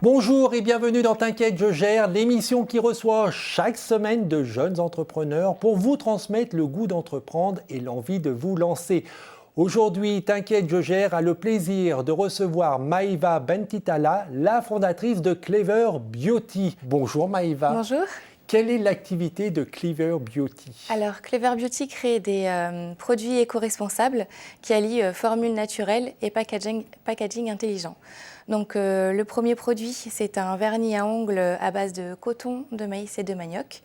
Bonjour et bienvenue dans T'inquiète, je gère, l'émission qui reçoit chaque semaine de jeunes entrepreneurs pour vous transmettre le goût d'entreprendre et l'envie de vous lancer. Aujourd'hui, T'inquiète, je gère a le plaisir de recevoir Maïva Bentitala, la fondatrice de Clever Beauty. Bonjour Maïva. Bonjour. Quelle est l'activité de Clever Beauty? Alors, Clever Beauty crée des produits éco-responsables qui allient formule naturelle et packaging intelligent. Donc, le premier produit, c'est un vernis à ongles à base de coton, de maïs et de manioc,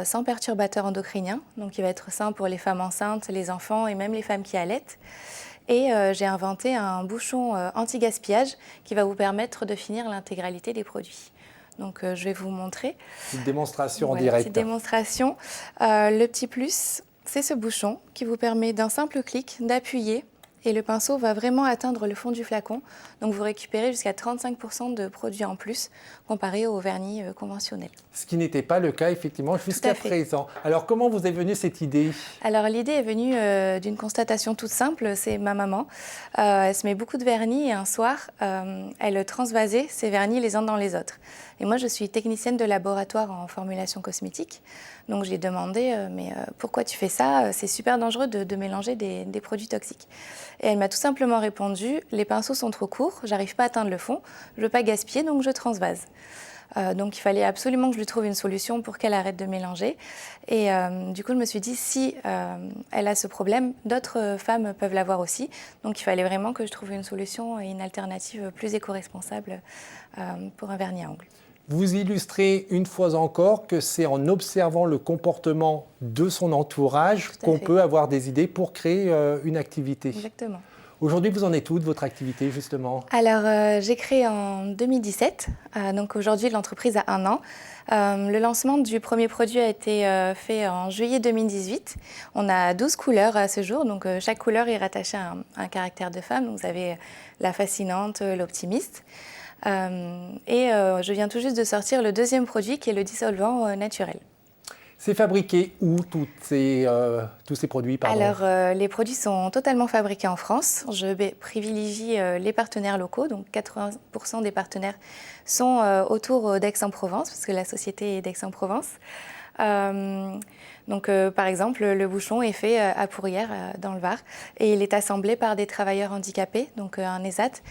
sans perturbateurs endocriniens. Donc, il va être sain pour les femmes enceintes, les enfants et même les femmes qui allaitent. Et j'ai inventé un bouchon anti-gaspillage qui va vous permettre de finir l'intégralité des produits. Donc, je vais vous montrer. Une démonstration en voilà, direct. Petite démonstration. Le petit plus, c'est ce bouchon qui vous permet d'un simple clic d'appuyer et le pinceau va vraiment atteindre le fond du flacon. Donc, vous récupérez jusqu'à 35% de produits en plus comparé au vernis conventionnel. Ce qui n'était pas le cas effectivement jusqu'à présent. Alors, comment vous est venue cette idée? Alors, l'idée est venue d'une constatation toute simple, c'est ma maman. Elle se met beaucoup de vernis et un soir, elle transvasait ces vernis les uns dans les autres. Et moi, je suis technicienne de laboratoire en formulation cosmétique. Donc, j'ai demandé, mais pourquoi tu fais ça? C'est super dangereux de mélanger des produits toxiques. Et elle m'a tout simplement répondu, les pinceaux sont trop courts, j'arrive pas à atteindre le fond, je veux pas gaspiller, donc je transvase. Donc, il fallait absolument que je lui trouve une solution pour qu'elle arrête de mélanger. Et du coup, je me suis dit, si elle a ce problème, d'autres femmes peuvent l'avoir aussi. Donc, il fallait vraiment que je trouve une solution et une alternative plus éco-responsable pour un vernis à ongles. Vous illustrez une fois encore que c'est en observant le comportement de son entourage qu'on peut avoir des idées pour créer une activité. Exactement. Aujourd'hui, vous en êtes où de votre activité, justement? Alors, j'ai créé en 2017. Donc, aujourd'hui, l'entreprise a 1 an. Le lancement du premier produit a été fait en juillet 2018. On a 12 couleurs à ce jour. Donc, chaque couleur est rattachée à un caractère de femme. Donc, vous avez la fascinante, l'optimiste. Je viens tout juste de sortir le deuxième produit qui est le dissolvant naturel. C'est fabriqué où tous ces produits? Alors, les produits sont totalement fabriqués en France. Je privilégie les partenaires locaux. Donc, 80% des partenaires sont autour d'Aix-en-Provence, parce que la société est d'Aix-en-Provence. Par exemple, le bouchon est fait à Pourrières, dans le Var, et il est assemblé par des travailleurs handicapés, donc un ESAT,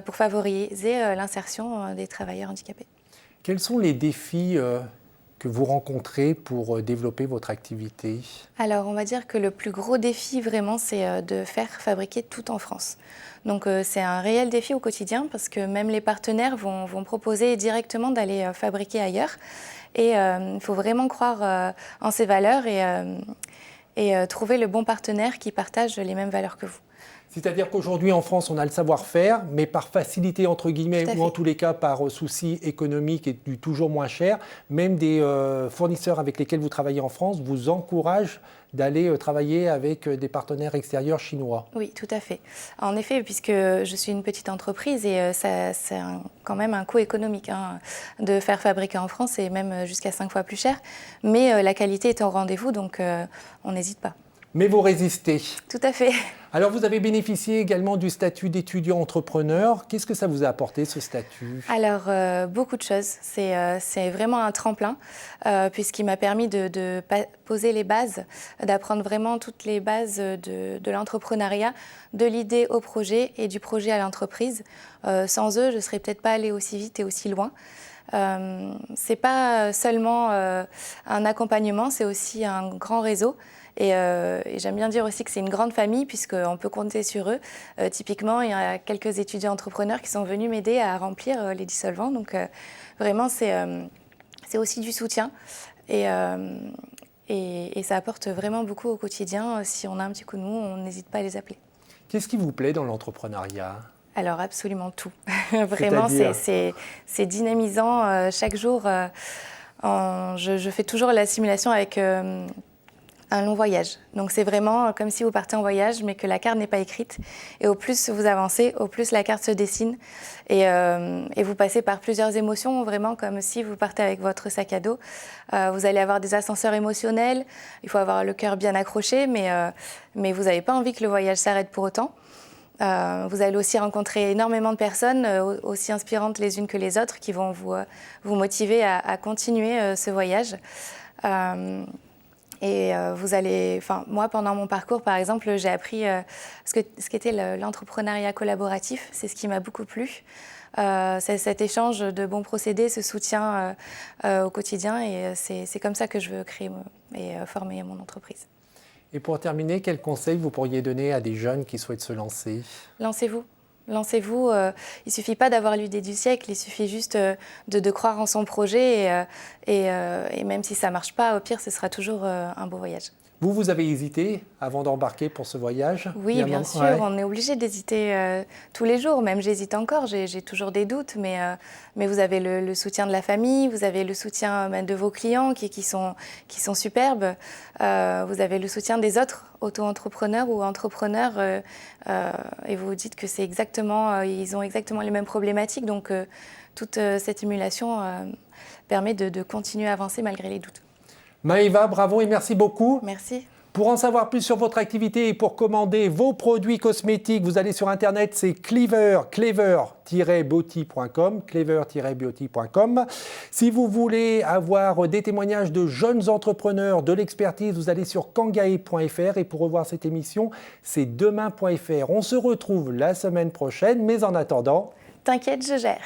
pour favoriser l'insertion des travailleurs handicapés. Quels sont les défis que vous rencontrez pour développer votre activité? Alors, on va dire que le plus gros défi, vraiment, c'est de faire fabriquer tout en France. Donc, c'est un réel défi au quotidien parce que même les partenaires vont proposer directement d'aller fabriquer ailleurs. Et il faut vraiment croire en ces valeurs et trouver le bon partenaire qui partage les mêmes valeurs que vous. C'est-à-dire qu'aujourd'hui, en France, on a le savoir-faire, mais par facilité, entre guillemets, ou en tous les cas par souci économique et du toujours moins cher, même des fournisseurs avec lesquels vous travaillez en France vous encouragent d'aller travailler avec des partenaires extérieurs chinois. Oui, tout à fait. En effet, puisque je suis une petite entreprise et c'est quand même un coût économique de faire fabriquer en France et même jusqu'à 5 fois plus cher. Mais la qualité est au rendez-vous, donc on n'hésite pas. Mais vous résistez. Tout à fait. Alors, vous avez bénéficié également du statut d'étudiant entrepreneur. Qu'est-ce que ça vous a apporté, ce statut? Alors, beaucoup de choses. C'est vraiment un tremplin, puisqu'il m'a permis de poser les bases, d'apprendre vraiment toutes les bases de l'entrepreneuriat, de l'idée au projet et du projet à l'entreprise. Sans eux, je ne serais peut-être pas allée aussi vite et aussi loin. C'est pas seulement un accompagnement, c'est aussi un grand réseau. Et j'aime bien dire aussi que c'est une grande famille puisqu'on peut compter sur eux. Typiquement, il y a quelques étudiants entrepreneurs qui sont venus m'aider à remplir les dissolvants. Donc vraiment, c'est aussi du soutien. Et ça apporte vraiment beaucoup au quotidien. Si on a un petit coup de mou, on n'hésite pas à les appeler. Qu'est-ce qui vous plaît dans l'entrepreneuriat ? Alors absolument tout. Vraiment, c'est dynamisant chaque jour. Je fais toujours la simulation avec un long voyage. Donc c'est vraiment comme si vous partez en voyage, mais que la carte n'est pas écrite. Et au plus vous avancez, au plus la carte se dessine. Et vous passez par plusieurs émotions, vraiment comme si vous partez avec votre sac à dos. Vous allez avoir des ascenseurs émotionnels, il faut avoir le cœur bien accroché, mais vous n'avez pas envie que le voyage s'arrête pour autant. Vous allez aussi rencontrer énormément de personnes, aussi inspirantes les unes que les autres, qui vont vous motiver à continuer ce voyage. Vous allez, moi, pendant mon parcours, par exemple, j'ai appris ce qu'était l'entrepreneuriat collaboratif. C'est ce qui m'a beaucoup plu. C'est cet échange de bons procédés, ce soutien au quotidien. Et c'est comme ça que je veux créer et former mon entreprise. Et pour terminer, quels conseils vous pourriez donner à des jeunes qui souhaitent se lancer ? Lancez-vous. Lancez-vous. Il ne suffit pas d'avoir l'idée du siècle, il suffit juste de croire en son projet. Et même si ça ne marche pas, au pire, ce sera toujours un beau voyage. Vous avez hésité avant d'embarquer pour ce voyage ? Oui, bien sûr, ouais. On est obligé d'hésiter tous les jours. Même j'hésite encore, j'ai toujours des doutes. Mais vous avez le soutien de la famille, vous avez le soutien de vos clients qui sont superbes. Vous avez le soutien des autres auto-entrepreneurs ou entrepreneurs. Et vous vous dites que ils ont exactement les mêmes problématiques. Donc toute cette émulation permet de continuer à avancer malgré les doutes. Maëva, bravo et merci beaucoup. Merci. Pour en savoir plus sur votre activité et pour commander vos produits cosmétiques, vous allez sur Internet, c'est clever-beauty.com, clever-beauty.com. Si vous voulez avoir des témoignages de jeunes entrepreneurs, de l'expertise, vous allez sur kangae.fr et pour revoir cette émission, c'est demain.fr. On se retrouve la semaine prochaine, mais en attendant... T'inquiète, je gère.